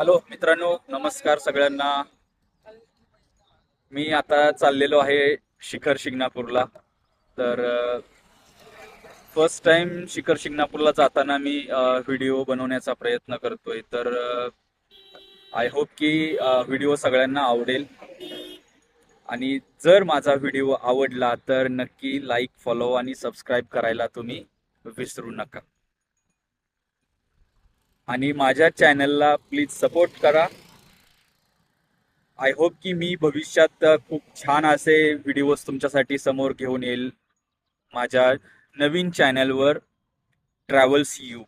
Hello मित्रांनो, नमस्कार सगळ्यांना. मी आता चाललेलो आहे शिखर शिंगणापूरला. तर फर्स्ट टाइम शिखर शिंगणापूरला जाताना मी व्हिडिओ बनवण्याचा प्रयत्न करतोय. तर आय होप की व्हिडिओ सगळ्यांना आवडेल. आणि जर माझा व्हिडिओ आवडला तर नक्की लाईक, फॉलो आणि सबस्क्राईब करायला तुम्ही विसरू नका. आणि माझ्या चॅनलला प्लीज सपोर्ट करा. आय होप की मी भविष्यात खूप छान असे व्हिडिओज तुमच्यासाठी समोर घेऊन येईल माझ्या नवीन चॅनलवर, ट्रॅव्हल्स यू.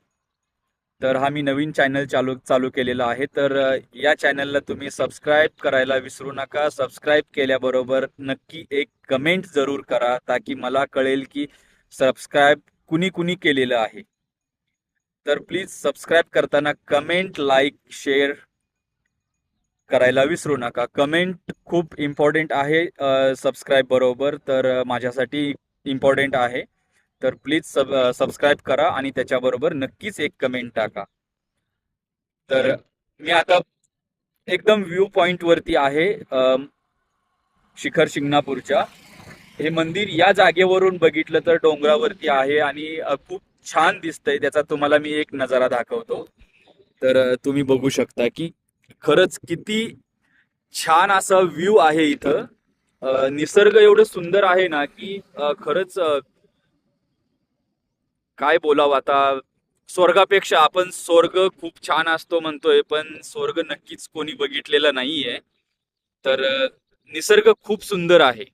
तर हा मी नवीन चॅनल चालू केलेला आहे. तर या चॅनलला तुम्ही सबस्क्राईब करायला विसरू नका. सबस्क्राईब केल्याबरोबर नक्की एक कमेंट जरूर करा, ताकी मला कळेल की सबस्क्राईब कुणी कुणी केलेलं आहे. तर प्लीज सबस्क्राईब करताना कमेंट, लाईक, शेअर करायला विसरू नका. कमेंट खूप इम्पॉर्टंट आहे सबस्क्राईब बरोबर. तर माझ्यासाठी इम्पॉर्टंट आहे. तर प्लीज सबस्क्राईब करा आणि त्याच्याबरोबर नक्कीच एक कमेंट टाका. तर मी आता एकदम व्ह्यू पॉइंट वरती आहे शिखर शिंगणापूरच्या. हे मंदिर या जागेवरून बघितलं तर डोंगरावरती आहे आणि खूप छान दिसतंय. त्याचा तुम्हाला मी एक नजारा दाखवतो. तर तुम्ही बघू शकता की खरंच किती छान असा व्ह्यू आहे इथं. निसर्ग एवढं सुंदर आहे ना की खरंच काय बोलावं आता. स्वर्गापेक्षा आपण स्वर्ग खूप छान असतो म्हणतोय, पण स्वर्ग नक्कीच कोणी बघितलेला नाहीये. तर निसर्ग खूप सुंदर आहे.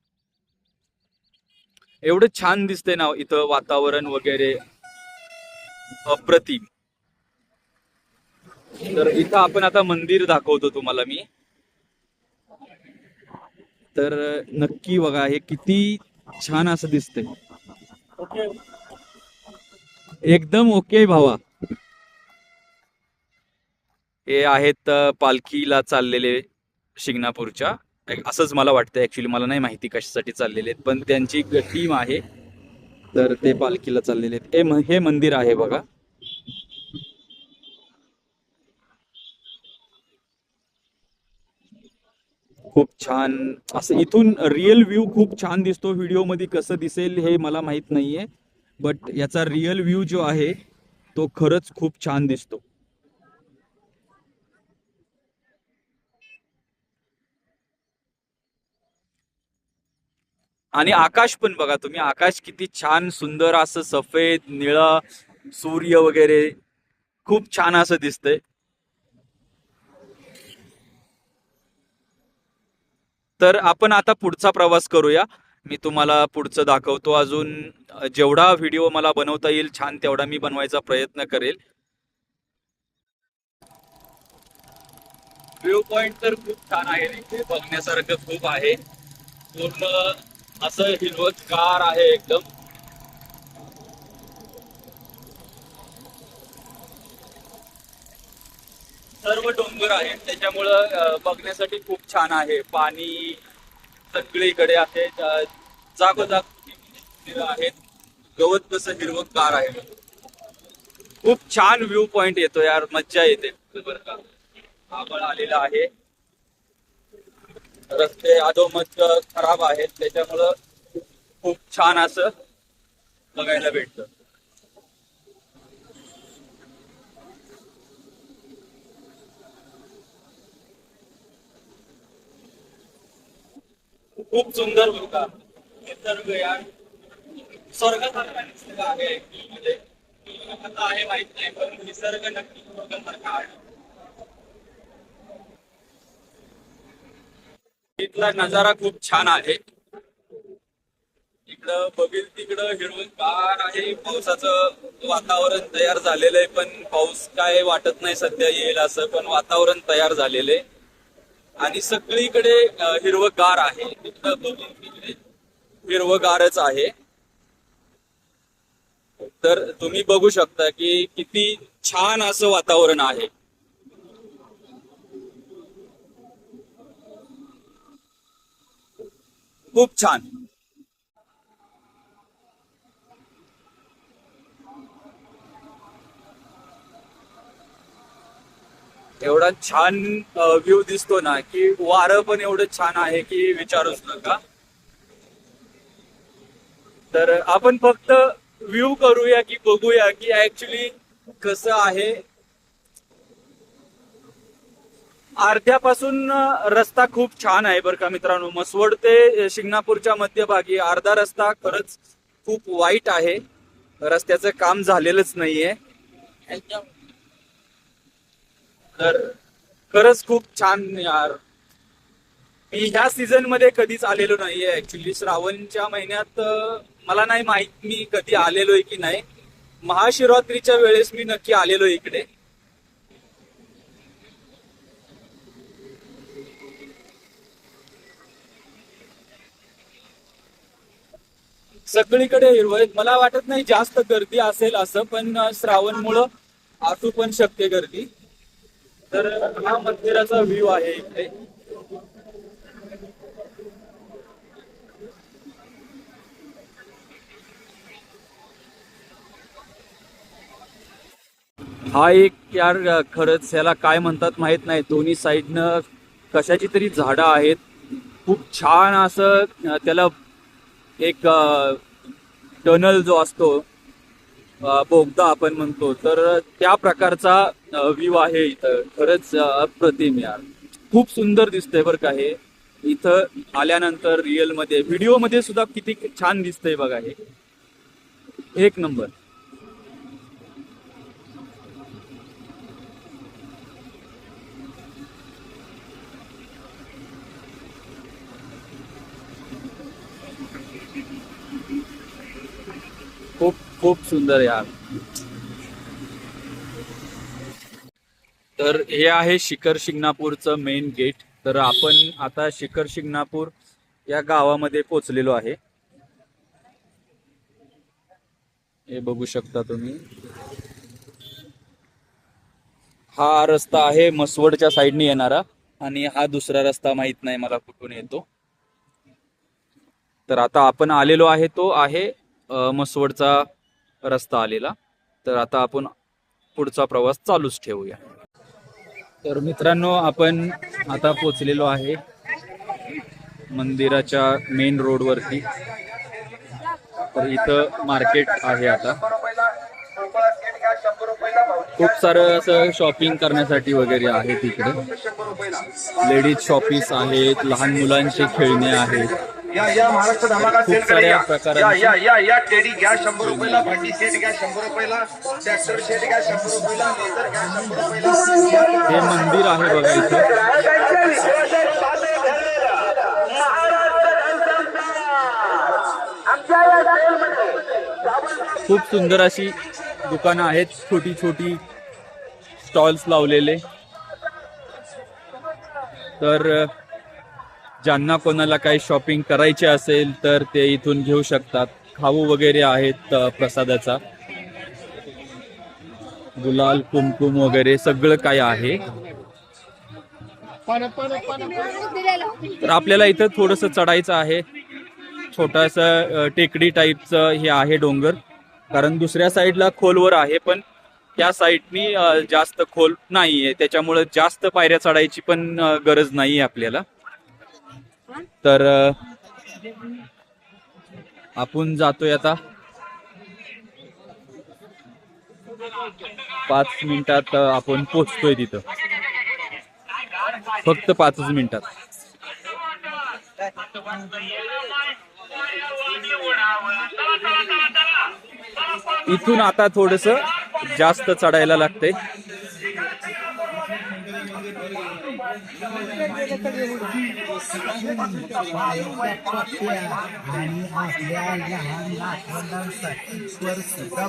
एवढं छान दिसतंय ना इथं वातावरण वगैरे, अप्रतिम. तर इथं आपण आता मंदिर दाखवतो तुम्हाला मी. तर नक्की बघा, हे किती छान असं दिसतंय. एकदम ओके भावा. हे आहेत पालखीला चाललेले शिंगणापूरच्या. असंच मला वाटतं, ऍक्च्युली मला नाही माहिती कशासाठी चाललेले आहेत, पण त्यांची टीम आहे. तर ते पालखीला चाललेले आहेत. हे मंदिर आहे बघा. खूप छान असं इथून रिअल व्ह्यू खूप छान दिसतो. व्हिडिओ मध्ये कसं दिसेल हे मला माहित नाहीये, बट याचा रिअल व्ह्यू जो आहे तो खरंच खूप छान दिसतो. आणि आकाश पण बघा तुम्ही, आकाश किती छान सुंदर असं सफेद निळा, सूर्य वगैरे खूप छान असं दिसतंय. तर आपण आता पुढचा प्रवास करूया. मी तुम्हाला पुढचं दाखवतो अजून. जेवढा व्हिडिओ मला बनवता येईल छान तेवढा मी बनवायचा प्रयत्न करेल. व्ह्यू पॉइंट तर खूप छान आहे. इथे बघण्यासारखं खूप आहे. पूर्ण असं हिरवतगार आहे एकदम. सर्व डोंगर आहेत त्याच्यामुळं बघण्यासाठी खूप छान आहे. पाणी सगळीकडे आहे. जागोजाग मंदिरं आहेत. गवत कसं हिरवतगार आहे. खूप छान व्ह्यू पॉइंट येतो यार, मज्जा येते बरं का. आभाळ आलेला आहे. रस्ते अधोमध खराब आहेत त्याच्यामुळं खूप छान असं बघायला भेटतं. खूप सुंदर बघा निसर्ग यार. स्वर्गासारखा निसर्ग आहे म्हणजे आता आहे माहित नाही, पण निसर्ग नक्की स्वर्गासारखा आहे. इथला नजारा खूप छान आहे. इकडं बघील तिकडं हिरवंगार आहे. पावसाचं वातावरण तयार झालेलं आहे, पण पाऊस काय वाटत नाही सध्या येईल असं, पण वातावरण तयार झालेलं आहे. आणि सगळीकडे हिरवंगार आहे. इकडं बघील तिकडे हिरवंगारच आहे. तर तुम्ही बघू शकता की किती छान असं वातावरण आहे. खूप छान. एवढा छान व्ह्यू दिसतो ना, की वारं पण एवढं छान आहे की विचारूच नका. तर आपण फक्त व्ह्यू करूया की बघूया की ऍक्च्युली कसं आहे. अर्ध्यापासून रस्ता खूप छान आहे बरं का मित्रांनो. मसवड ते शिंगणापूरच्या मध्यभागी अर्धा रस्ता खरंच खूप वाईट आहे. रस्त्याचं काम झालेलंच नाहीये. तर खरंच खूप छान यार. मी ह्या सीझन मध्ये कधीच आलेलो नाहीये ऍक्च्युली. श्रावणच्या महिन्यात मला नाही माहित मी कधी आलेलोय की नाही. महाशिवरात्रीच्या वेळेस मी नक्की आलेलो इकडे. सगळीकडे हिरवळ. मला वाटत नाही जास्त गर्दी असेल असं, पण श्रावणमुळं असू पण शकते गर्दी. तर हा मंदिराचा व्ह्यू आहे इकडे. हा एक यार खरंच याला काय म्हणतात माहित नाही. दोन्ही साईडनं कशाची तरी झाडं आहेत. खूप छान असं त्याला एक टनल जो असतो, बोगदा आपण म्हणतो, तर त्या प्रकारचा व्ह्यू आहे इथं. खरंच अप्रतिम यार. खूप सुंदर दिसतंय बरं का हे. इथं आल्यानंतर रिअल मध्ये व्हिडिओ मध्ये सुद्धा किती छान दिसतंय बघा हे. एक नंबर. खूप खूप सुंदर यार. तर हे आहे शिखर शिंगणापूरचं मेन गेट. तर आपण आता शिखर शिंगणापूर या गावामध्ये पोहोचलेलो आहे. हे बघू शकता तुम्ही. हा रस्ता आहे मसवडच्या साईडने येणारा, आणि हा दुसरा रस्ता माहित नाही मला कुठून येतो. तर आता आपण आलेलो आहे तो आहे मसवडचा रस्ता आलेला. तर आता आपण पुढचा प्रवास चालूच ठेवूया. तर मित्रांनो, आपण आता पोचलेलो आहे मंदिराच्या मेन रोड वरती. तर इथं मार्केट आहे आता. खूप सारं असं शॉपिंग करण्यासाठी वगैरे आहे तिकडे. लेडीज शॉपीस आहेत, लहान मुलांचे खेळणे आहेत. महाराष्ट्र धमाका खूप साऱ्या प्रकारांची टेडी घ्या 100 रुपयाला, भांडी सेट घ्या 100 रुपयाला, ट्रॅक्टर सेट घ्या 100 रुपयाला, लेझर घ्या 100 रुपयाला. हे मंदिर आहे बघा इथं. खूप सुंदर अशी दुकानं आहेत, छोटी छोटी स्टॉल्स लावलेले. तर ज्यांना कोणाला काही शॉपिंग करायचे असेल तर ते इथून घेऊ शकतात. खाऊ वगैरे आहेत प्रसादाचा, गुलाल, कुमकुम वगैरे सगळं काय आहे. तर आपल्याला इथं थोडंसं चढायचं आहे. छोटासा टेकडी टाईपचं हे आहे डोंगर. कारण दुसऱ्या साईडला खोलवर आहे, पण त्या साईडनी जास्त खोल नाहीये. त्याच्यामुळे जास्त पायऱ्या चढायची पण गरज नाहीये आपल्याला. तर आपण जातोय आता. 5 मिनिटात आपण पोचतोय तिथं. फक्त 5 मिनिटात. इथून आता थोडस जास्त चढायला लागतंय.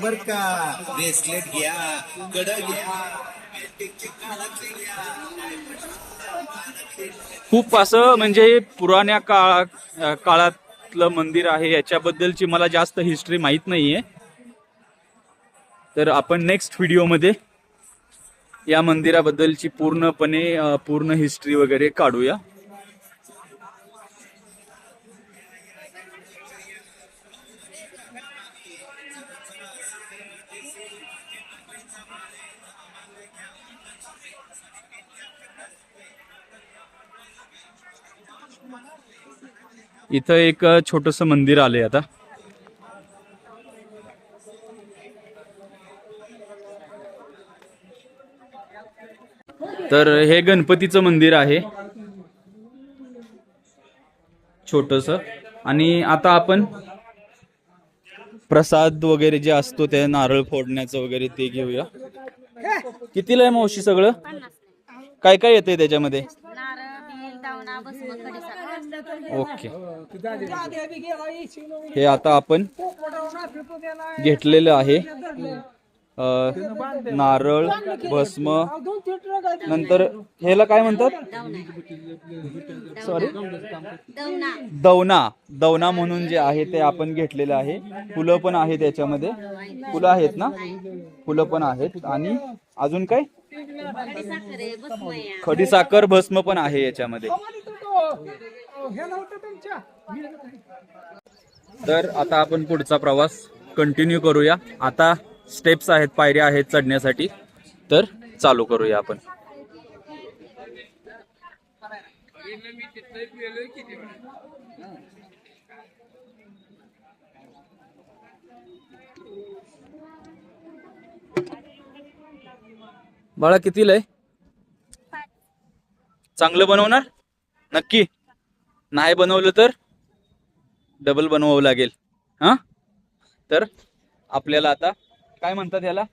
बर का, ब्रेसलेट घ्या, कड घ्या. खूप असं म्हणजे पुराण्या काळातलं मंदिर आहे. याच्याबद्दलची मला जास्त हिस्ट्री माहित नाहीये. तर आपण नेक्स्ट व्हिडिओमध्ये या मंदिराबद्दलची पूर्ण हिस्ट्री वगैरे काढूया. इथं एक छोटंसं मंदिर आलंय आता. तर हे गणपतीचं मंदिर आहे छोटंसं. आणि आता आपण प्रसाद वगैरे जे असतो ते नारळ फोडण्याचं वगैरे ते घेऊया. कितीला आहे मावशी सगळं? काय काय येते त्याच्यामध्ये? ओके. हे आता आपण घेतलेलं आहे. नारळ, भस्म, नंतर ह्याला काय म्हणतात? सॉरी, दवना. दवना म्हणून जे आहे ते आपण घेतलेलं आहे. फुलं पण आहेत त्याच्यामध्ये. फुलं आहेत ना? फुलं पण आहेत. आणि अजून काय? खडीसाखर, भस्म पण आहे याच्यामध्ये. तर आता आपण पुढचा प्रवास कंटिन्यू करूया. आता स्टेप्स आहेत, पायऱ्या आहेत चढण्यासाठी, तर चालू करूया आपण. बाळा कितीला आहे? चांगलं बनवणार? नक्की? नाही बनवलं तर डबल बनवावं लागेल. हा, तर आपल्याला आता काय म्हणतात याला?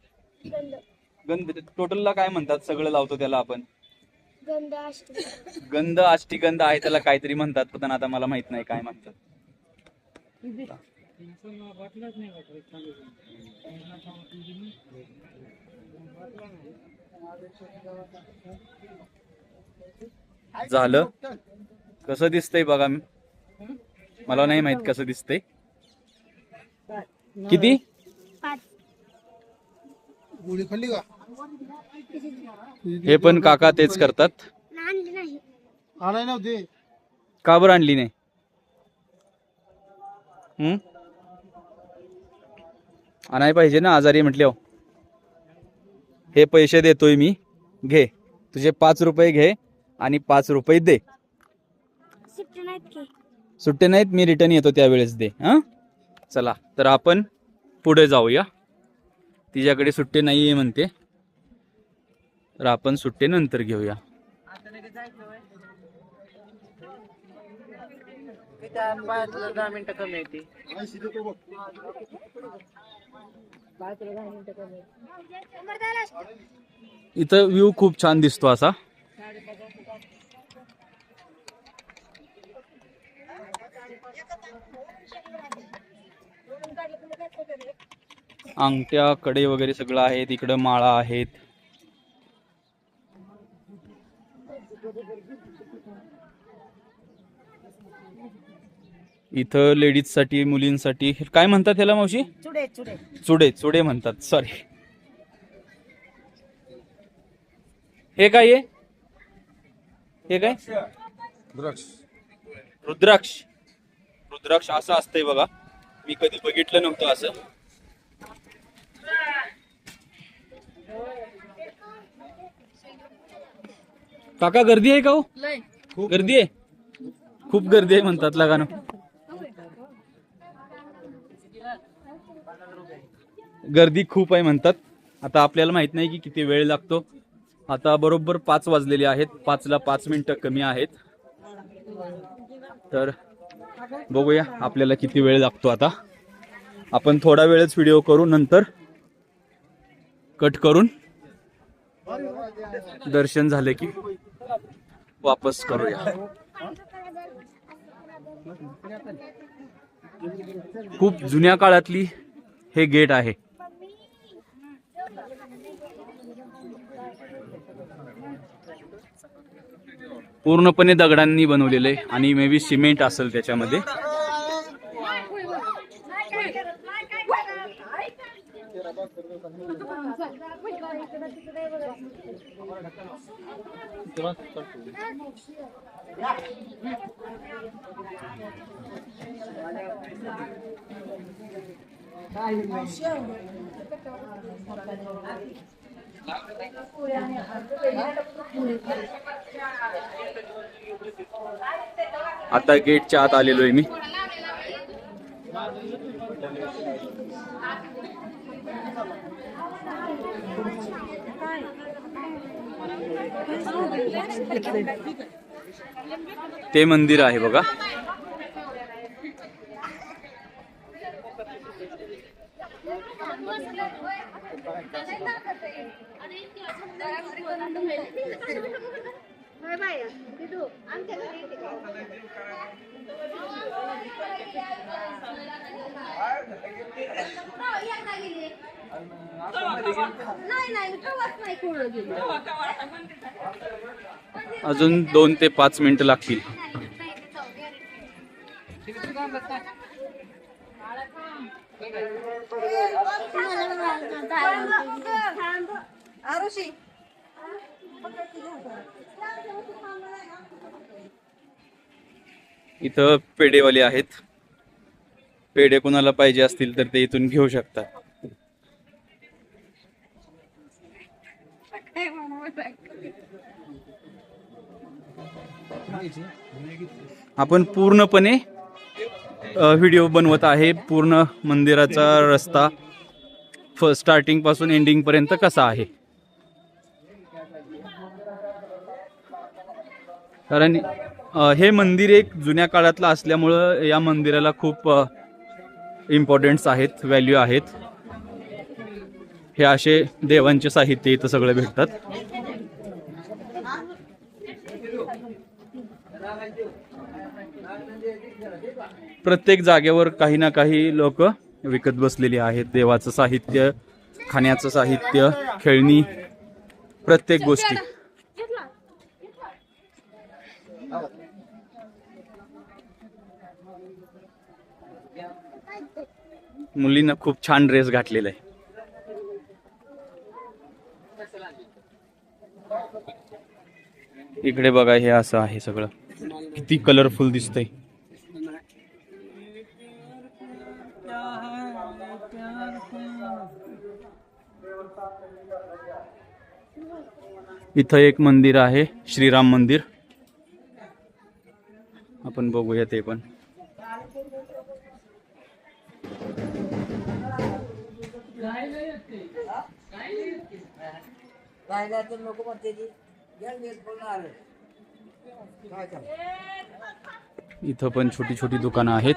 गंध. टोटलला काय म्हणतात? सगळं लावतो त्याला आपण गंध, अष्टीगंध आहे त्याला काहीतरी म्हणतात, पण आता मला माहित नाही काय म्हणतात. झालं. कसं दिसतंय बघा. मला नाही माहित कसं दिसतंय. किती? हे पण काका तेच करतात. का बरं आणली नाही? आणाय पाहिजे ना, आजारी म्हटल्यावर. हे पैसे देतोय मी, घे. तुझे 5 रुपये घे आणि 5 रुपये दे. सुट्टे नाहीत, मी रिटर्न येतो त्यावेळेस दे. हा, चला तर आपण पुढे जाऊया. तिच्याकडे सुट्टे नाहीये म्हणते, तर आपण सुट्टे नंतर घेऊया. इथं व्ह्यू खूप छान दिसतो असा. अंगठ्या, कडे वगैरे सगळं आहे. इकडं माळा आहेत. इथं लेडीज साठी, मुलींसाठी काय म्हणतात ह्याला मावशी? चुडे. चुडे, चुडे म्हणतात. सॉरी. हे काय आहे? हे काय? रुद्राक्ष. रुद्राक्ष असं असतंय बघा. मी कधी बघितलं नव्हतं असं. काका गर्दी आहे का हो? गर्दी आहे, खूप गर्दी आहे म्हणतात लगानो. गर्दी खूप आहे म्हणतात. आता आपल्याला माहित नाही की किती वेळ लागतो. आता बरोबर 5 वाजलेले आहेत. 5ला 5 मिनिटं कमी आहेत. तर बघूया आपल्याला किती वेळ लागतो. आता आपण थोडा वेळच व्हिडिओ करू, नंतर कट करून दर्शन झाले की वापस करूया. खूप जुन्या काळातली हे गेट आहे. पूर्णपणे दगडांनी बनवलेले आणि मे बी सिमेंट असेल त्याच्यामध्ये. आता गेटच्या आत आलेलो आहे मी. ते मंदिर आहे बघा. अजून 2 ते 5 मिनिटं लागतील. इथं पेढेवाले आहेत. पेढे कोणाला पाहिजे असतील तर ते इथून घेऊ शकतात. आपण पूर्णपणे व्हिडिओ बनवत आहे. पूर्ण मंदिराचा रस्ता स्टार्टिंग पासून एंडिंग पर्यंत कसा आहे, कारण हे मंदिर एक जुन्या काळातलं असल्यामुळं या मंदिराला खूप इम्पॉर्टन्स आहेत, व्हॅल्यू आहेत. हे असे देवांचे साहित्य इथं सगळे भेटतात. प्रत्येक जागेवर काही ना काही लोक विकत बसलेली आहेत. देवाचं साहित्य, खाण्याचं साहित्य, खेळणी, प्रत्येक गोष्टी. मुलीनं खूप छान ड्रेस घातलेला आहे. इकडे बघा, हे असं आहे सगळं. किती कलरफुल दिसतंय. इथं एक मंदिर आहे, श्रीराम मंदिर. आपण बघूया ते पण. इथं पण छोटी छोटी दुकानं आहेत.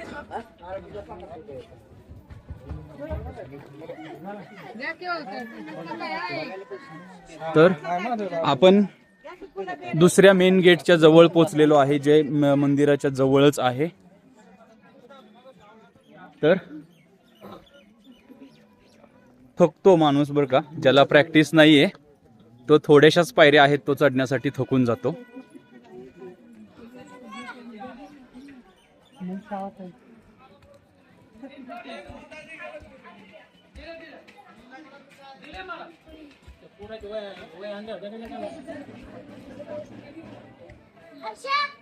तर आपण दुसऱ्या मेन गेटच्या जवळ पोहोचलेलो आहे, जे मंदिराच्या जवळच आहे. तर थकतो माणूस बरं का, ज्याला प्रॅक्टिस नाहीये तो थोड्याशाच पायऱ्या आहेत तो चढण्यासाठी थकून जातो.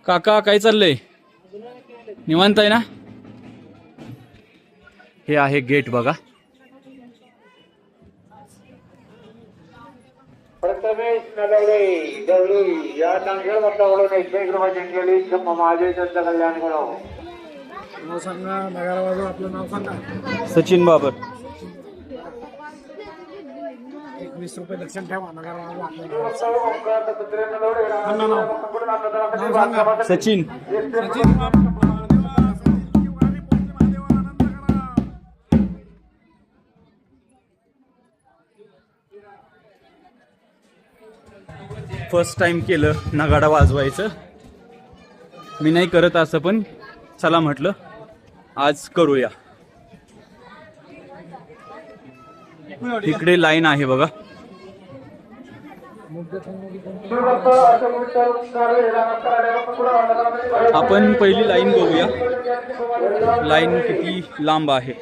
काका काय चाललंय? निवांत आहे ना? हे आहे गेट बघा. प्रथमेश नलवडे दौरी या नांदेड वातावरण 1 रुपये केली माझे जनता कल्याण करो. नाव सांगा, नगरवाजो आपलं नाव सांगा. सचिन बाबर. 20 रुपये लक्षात ठेवा. नगरवाजो आपलं सचिन. फर्स्ट टाइम केलं नगाडा वाजवायचं. मी नाही करत असं, पण चला म्हटलं आज करूया. इकडे लाईन आहे बघा. आपण पहिली लाईन बघूया, लाईन किती लांब आहे.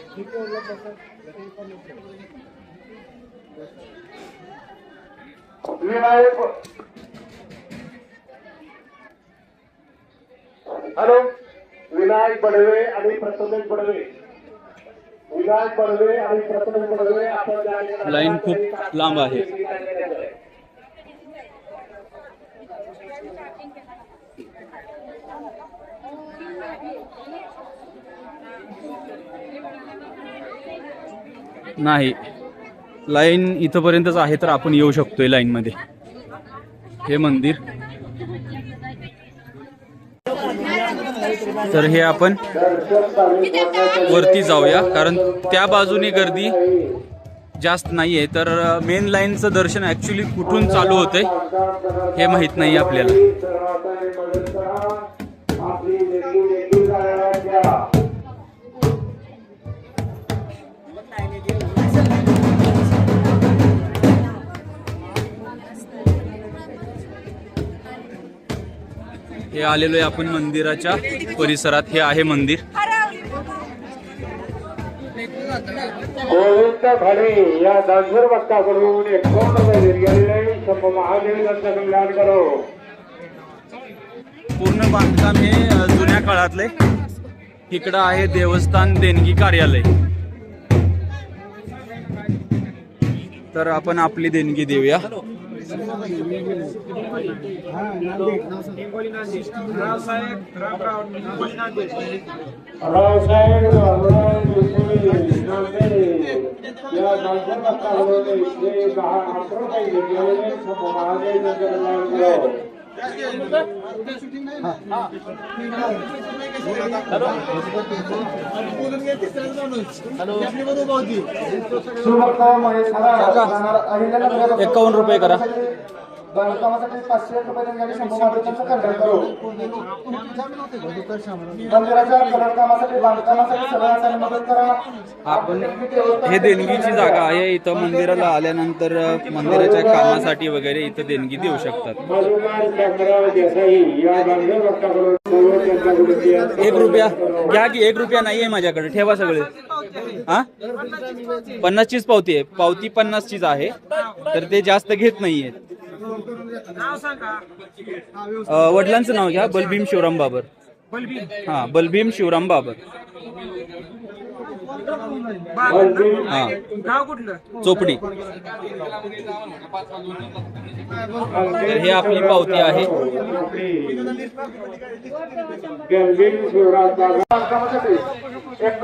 हॅलो, विनायक बडवे आणि प्रथमेश बडवे. विनायक बडवे आणि प्रथमेश बडवे आपण लाईन खूप लांब आहे. नाही, लाईन इथपर्यंतच आहे, तर आपण येऊ शकतोय लाईन मध्ये. हे मंदिर. तर हे आपण वरती जाऊया, कारण त्या बाजूने गर्दी जास्त नाहीये. तर मेन लाईनचं दर्शन ऍक्च्युली कुठून चालू होतंय हे माहित नाही आपल्याला. हे आलेलो आहे आपण मंदिराच्या परिसरात. हे आहे मंदिर. गोविंद भाडे या दानशूर भक्ताकडून 51 रुपये देण्यात आलेले. शंभू महादेव यांचं कल्याण करो. पूर्ण बांधकाम हे जुन्या काळातले. इकडं आहे देवस्थान देणगी कार्यालय. तर आपण आपली देणगी देऊया. रावसाहेब या दानशूर भक्ताकडून 110 रुपये देण्यात आलेले. शंभू महादेव यांचं कल्याण करो. ₹51 करा. बांधकामासाठी 500 रुपये देण्यात शंभू महादेवांचं कल्याण करो. मंदिराच्या कलरकामासाठी बांधकामासाठी सगळ्यांचा मदत करा. आपण हे देणगीची जागा आहे. इथं मंदिराला आल्यानंतर मंदिराच्या कामासाठी वगैरे इथं देणगी देऊ शकतात. ₹1 घ्या की. ₹1 नाहीये माझ्याकडे. ठेवा सगळे. हा, 50चीच पावती आहे. पावती 50चीच आहे, तर ते जास्त घेत नाहीये. वडिलांचं नाव घ्या. बलभीम शिवराम बाबर. हा, बलभीम शिवराम बाबर. हा, चोपडी. तर हे आपली पावती आहे.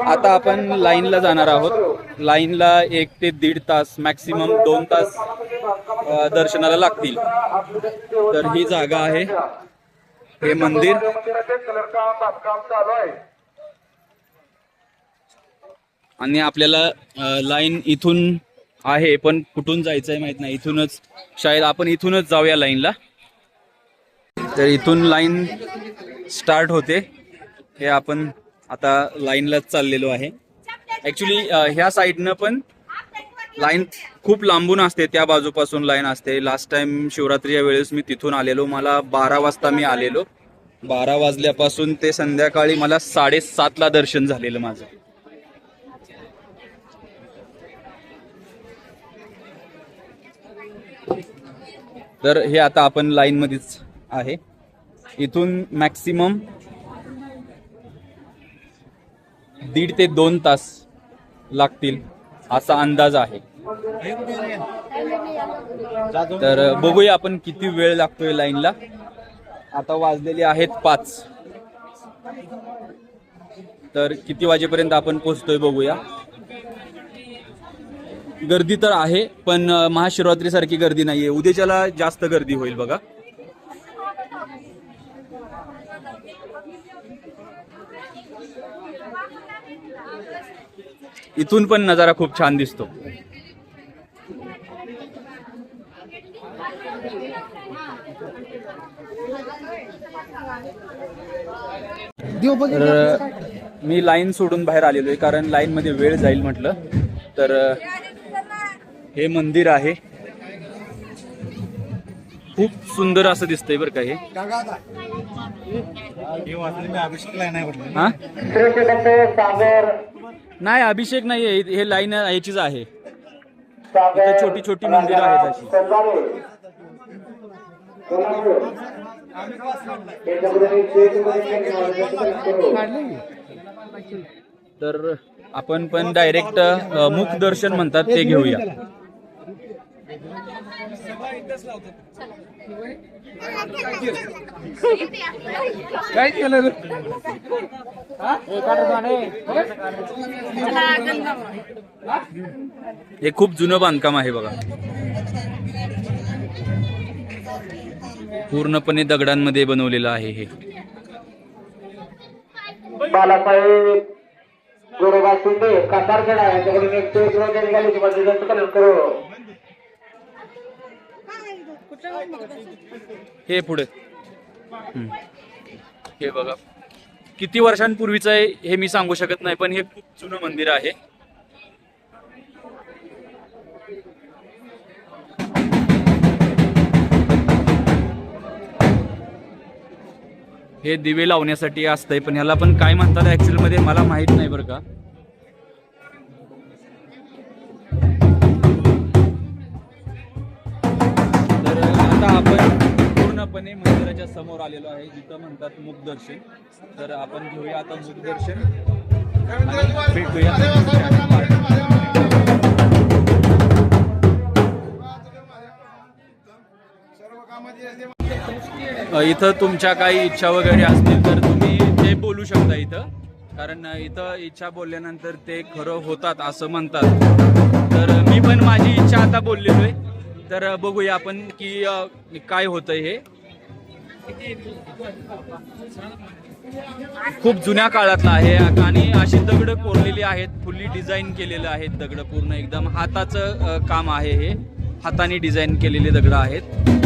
आता आपण लाईनला जाणार आहोत. लाईनला 1 ते 1.5 तास, मॅक्सिमम 2 तास दर्शनाला लागतील. तर ही जागा आहे, हे मंदिर. आणि आपल्याला लाईन इथून आहे, पण कुठून जायचंय माहित नाही. इथूनच शायद आपण इथूनच जाऊया लाईनला. तर इथून लाईन स्टार्ट होते. हे आपण आता लाईनलाच चाललेलो आहे. ऍक्च्युली ह्या साईडनं पण लाईन खूप लांबून असते. त्या बाजूपासून लाईन असते. लास्ट टाइम शिवरात्रीच्या वेळेस मी तिथून आलेलो. मला 12 वाजता मी आलेलो. 12 वाजल्यापासून ते संध्याकाळी मला 7:30ला दर्शन झालेलं माझं. तर हे आता आपण लाईन मध्येच आहे. इथून मॅक्सिमम 1.5 ते 2 तास लागतील असा अंदाज आहे. तर बघूया आपण किती वेळ लागतोय लाईनला. आता वाजलेले आहेत 5. तर किती वाजेपर्यंत आपण पोहोचतोय बघूया. गर्दी तर आहे, पण महाशिवरात्री सारखी गर्दी नाहीये. उद्याच्याला जास्त गर्दी होईल बघा. इथून पण नजारा खूप छान दिसतो. तर मी लाईन सोडून बाहेर आलेलो आहे, कारण लाईन मध्ये वेळ जाईल म्हटलं. तर हे मंदिर आहे, खूप सुंदर असं दिसतंय बरं का हे. हा? नाही, अभिषेक नाहीये. हे लाईन याचीच आहे. इथे छोटी छोटी मंदिरं आहेत अशी. तर आपण पण डायरेक्ट मुख दर्शन म्हणतात ते घेऊया. काय केलं हे खूप जुनं बांधकाम आहे बघा, पूर्णपणे दगडांमध्ये बनवलेलं आहे हे. बालासाहेब गोरेगाव शिंदे कासारखेडा यांच्याकडून एक प्रोजेक्ट निघाली तुम्हाला त्यांचं कलर करू. हे पुढे हे बघा, किती वर्षांपूर्वीचं आहे हे मी सांगू शकत नाही, पण हे खूप जुनं मंदिर आहे. हे दिवे लावण्यासाठी असतंय, पण ह्याला पण काय म्हणतात ऍक्च्युअल मध्ये मला माहित नाही बरं का. तर आता आपण पूर्णपणे मंदिराच्या समोर आलेलो आहे, जिथं म्हणतात मुखदर्शन. तर आपण घेऊया आता मुखदर्शन आणि भेटूया. इथं तुमच्या काही इच्छा वगैरे असतील तर तुम्ही ते बोलू शकता इथं, कारण इथं इच्छा बोलल्यानंतर ते खरं होतात असं म्हणतात. तर मी पण माझी इच्छा आता बोललेलो आहे, तर बघूया आपण की काय होतंय हे. खूप जुन्या काळातला आहे आणि अशी दगड कोरलेली आहेत, फुल्ली डिझाईन केलेलं आहेत दगड, पूर्ण एकदम हाताचं काम आहे हे, हाताने डिझाईन केलेले दगड आहेत.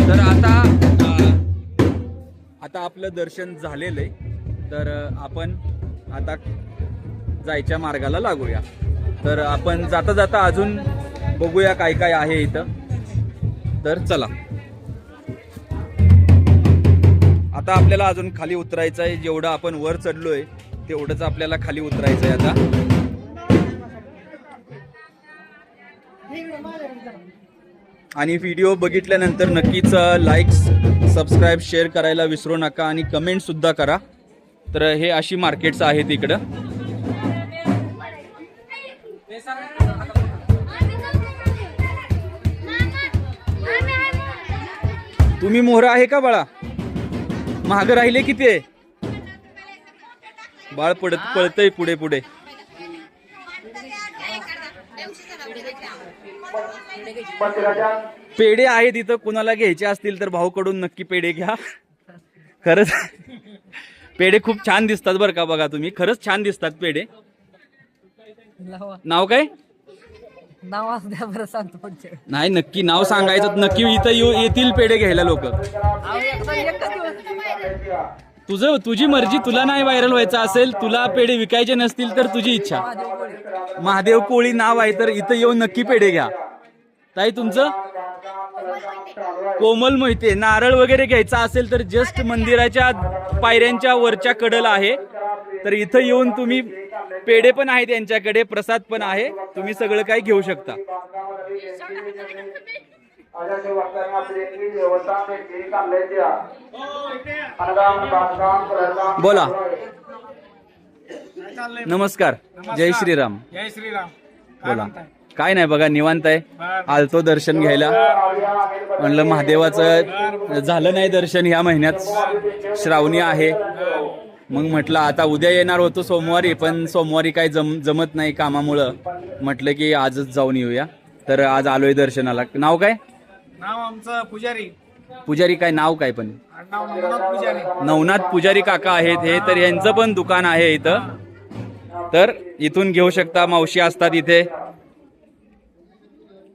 तर आता आपलं दर्शन झालेलं आहे, तर आपण आता जायच्या मार्गाला लागूया. तर आपण जाता जाता अजून बघूया काय काय आहे इथं. तर चला, आता आपल्याला अजून खाली उतरायचं आहे. जेवढं आपण वर चढलोय तेवढंच आपल्याला खाली उतरायचं आहे आता. आणि व्हिडिओ बघितल्यानंतर नक्कीच लाईक, सबस्क्राईब, शेअर करायला विसरू नका आणि कमेंट सुद्धा करा. तर हे अशी मार्केट्स आहेत इकडं. तुम्ही मोहरा आहे का बाळा? महाग राहिले किती आहे? बाळ पळतय पुढे पुढे. पेढे आहेत इथं, कुणाला घ्यायचे असतील तर भाऊकडून नक्की पेढे घ्या. खरंच पेढे खूप छान दिसतात बरं का. बघा तुम्ही, खरंच छान दिसतात पेढे. नाव काय? नाव असू द्या बरं, सांगतो पुढचे. नाही, नक्की नाव सांगायचं. नक्की इथं येतील पेढे घ्यायला लोक. तुझी मर्जी. तुला नाही व्हायरल व्हायचं असेल, तुला पेढे विकायचे नसतील तर तुझी इच्छा. महादेव कोळी नाव आहे, तर इथं येऊन नक्की पेढे घ्या. ताई तुमचं? कोमल मोहिते. नारळ वगैरे घ्यायचा असेल तर जस्ट मंदिराच्या पायऱ्यांच्या वरच्या कडेला आहे. तर इथं येऊन तुम्ही, पेढे पण आहेत यांच्याकडे, प्रसाद पण आहे, तुम्ही सगळं काही घेऊ शकता. बोला. नमस्कार. जय श्रीराम. जय श्रीराम. बोला. काय नाही बघा, निवांत आहे. आलतो दर्शन घ्यायला. म्हणलं महादेवाचं झालं नाही दर्शन ह्या महिन्यात, श्रावणी आहे. मग म्हटलं आता उद्या येणार होतो सोमवारी, पण सोमवारी काही जमत नाही कामामुळं. म्हटलं की आजच जाऊन येऊया. तर आज आलोय दर्शनाला. नाव काय? नाव आमचं पुजारी. पुजारी काय नाव काय? पण नाव नवनाथ पुजारी. नवनाथ पुजारी काका आहेत हे. तर यांचं पण दुकान आहे इथं, तर इथून घेऊ शकता. मावशी असतात इथे,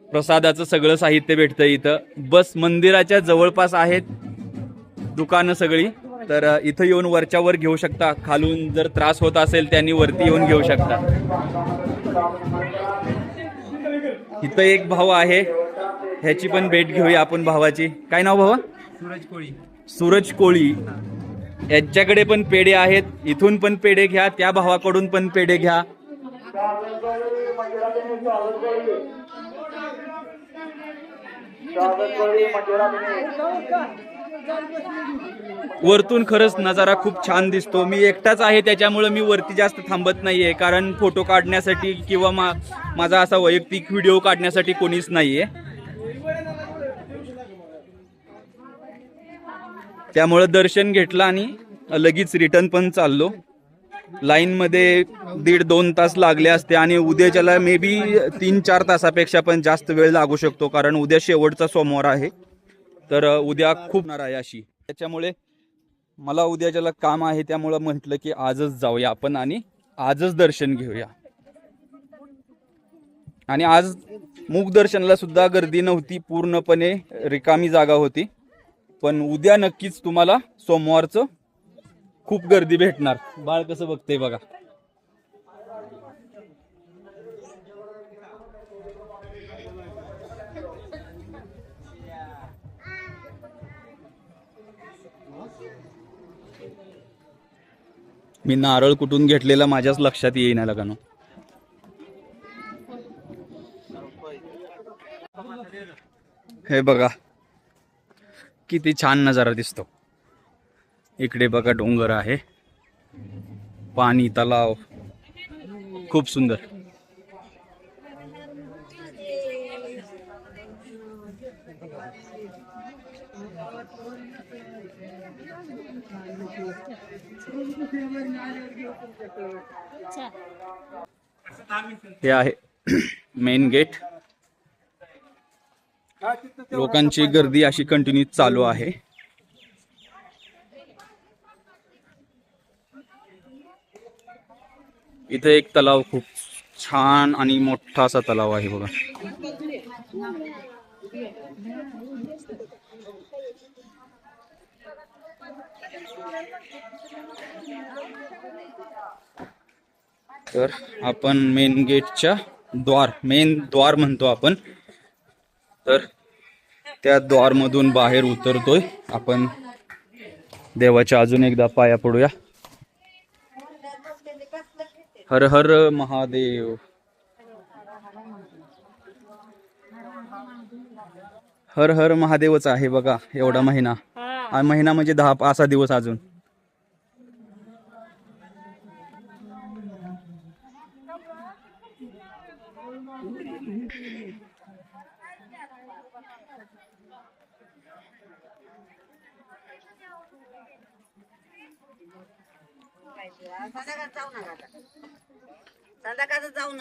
प्रसादाचं सगळं साहित्य भेटतं इथं. बस मंदिराच्या जवळपास आहेत दुकानं सगळी. तर इथं येऊन वरच्या वर घेऊ शकता. खालून जर त्रास होत असेल त्यांनी वरती येऊन घेऊ शकता. इथं एक भाऊ आहे, ह्याची पण भेट घेऊया आपण. भावाची काय नाव भावा? सूरज कोळी. सूरज कोळी. यांच्याकडे पण पेढे आहेत. इथून पण पेढे घ्या, त्या भावाकडून पण पेढे घ्या. वरतून खरंच नजारा खूप छान दिसतो. मी एकटाच आहे त्याच्यामुळे मी वरती जास्त थांबत नाहीये, कारण फोटो काढण्यासाठी किंवा माझा असा वैयक्तिक व्हिडिओ काढण्यासाठी कोणीच नाहीये. त्यामुळं दर्शन घेतलं आणि लगेच रिटर्न पण चाललो. लाईनमध्ये 1.5-2 तास लागले असते आणि उद्याच्याला मे बी 3-4 तासापेक्षा पण जास्त वेळ लागू शकतो, कारण उद्या शेवटचा सोमवार आहे. तर उद्या खूप होणार आहे अशी. त्याच्यामुळे मला उद्याच्याला काम आहे, त्यामुळं म्हटलं की आजच जाऊया आपण आणि आजच दर्शन घेऊया. आणि आज मूक दर्शनाला सुद्धा गर्दी नव्हती, पूर्णपणे रिकामी जागा होती. पण उद्या नक्कीच तुम्हाला सोमवारचं खूप गर्दी भेटणार. बाळ कसं बघतंय बघा. मी नारळ कुठून घेतलेला माझ्याच लक्षात येईना लगानो. हे बघा किती छान नजारा दिसतो. इकडे बघा डोंगर आहे, पाणी, तलाव, खूप सुंदर. हे आहे मेन गेट. लोकांची गर्दी अशी कंटिन्यू चालू आहे. इथे एक तलाव, खूप छान आणि मोठा असा तलाव आहे बघा. तर आपण मेन गेटच्या मेन द्वार म्हणतो आपण, तर त्या द्वारमधून बाहेर उतरतोय आपण. देवाच्या अजून एकदा पाया पडूया. हर हर महादेव. हर हर महादेवच आहे बघा. एवढा महिना, महिना म्हणजे 10-5 दिवस अजून.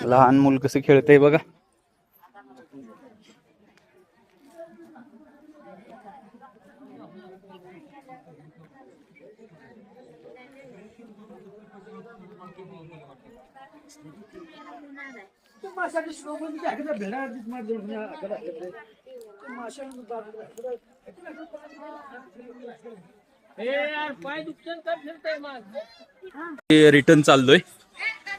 लहान मूल कसं खेळतंय बघा. रिटर्न चाललोय.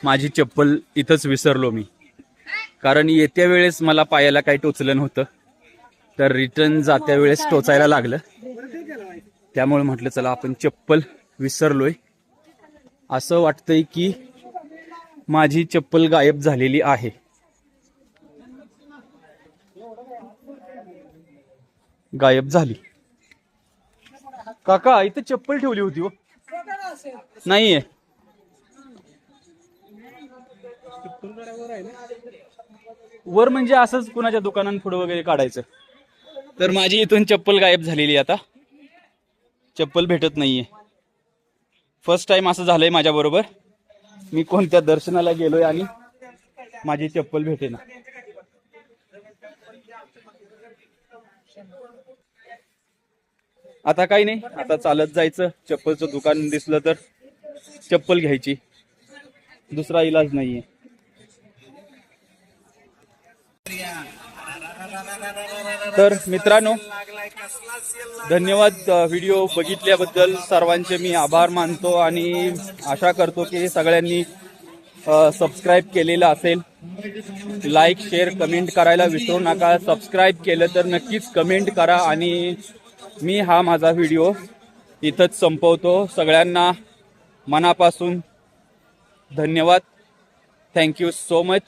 माझी चप्पल इथंच विसरलो मी, कारण येत्या वेळेस मला पायाला काही टोचलं नव्हतं, तर रिटर्न जात्या वेळेस टोचायला लागलं. त्यामुळे म्हटलं चला आपण चप्पल विसरलोय. असं वाटतंय की माझी चप्पल गायब झालेली आहे. गायब झाली. काका इथं चप्पल ठेवली होती हो. नाहीये. वर म्हणजे असंच कुणाच्या दुकानांपुढे वगैरे काढायचं. तर माझी इथून चप्पल गायब झालेली. आता चप्पल भेटत नाहीये. फर्स्ट टाइम असं झालंय माझ्या बरोबर. मी कोणत्या दर्शनाला गेलोय आणि माझी चप्पल भेटेना. आता काही नाही, आता चालत जायचं. चप्पलचं दुकान दिसलं तर चप्पल घ्यायची, दुसरा इलाज नाहीये. तर मित्रांनो, धन्यवाद व्हिडिओ बघितल्याबद्दल. सर्वांचे मी आभार मानतो आणि आशा करतो की सगळ्यांनी सबस्क्राईब केलेलं असेल. लाईक, शेअर, कमेंट करायला विसरू नका. सबस्क्राईब केलं तर नक्कीच कमेंट करा. आणि मी हा माझा व्हिडिओ इथंच संपवतो. सगळ्यांना मनापासून धन्यवाद. Thank you so much.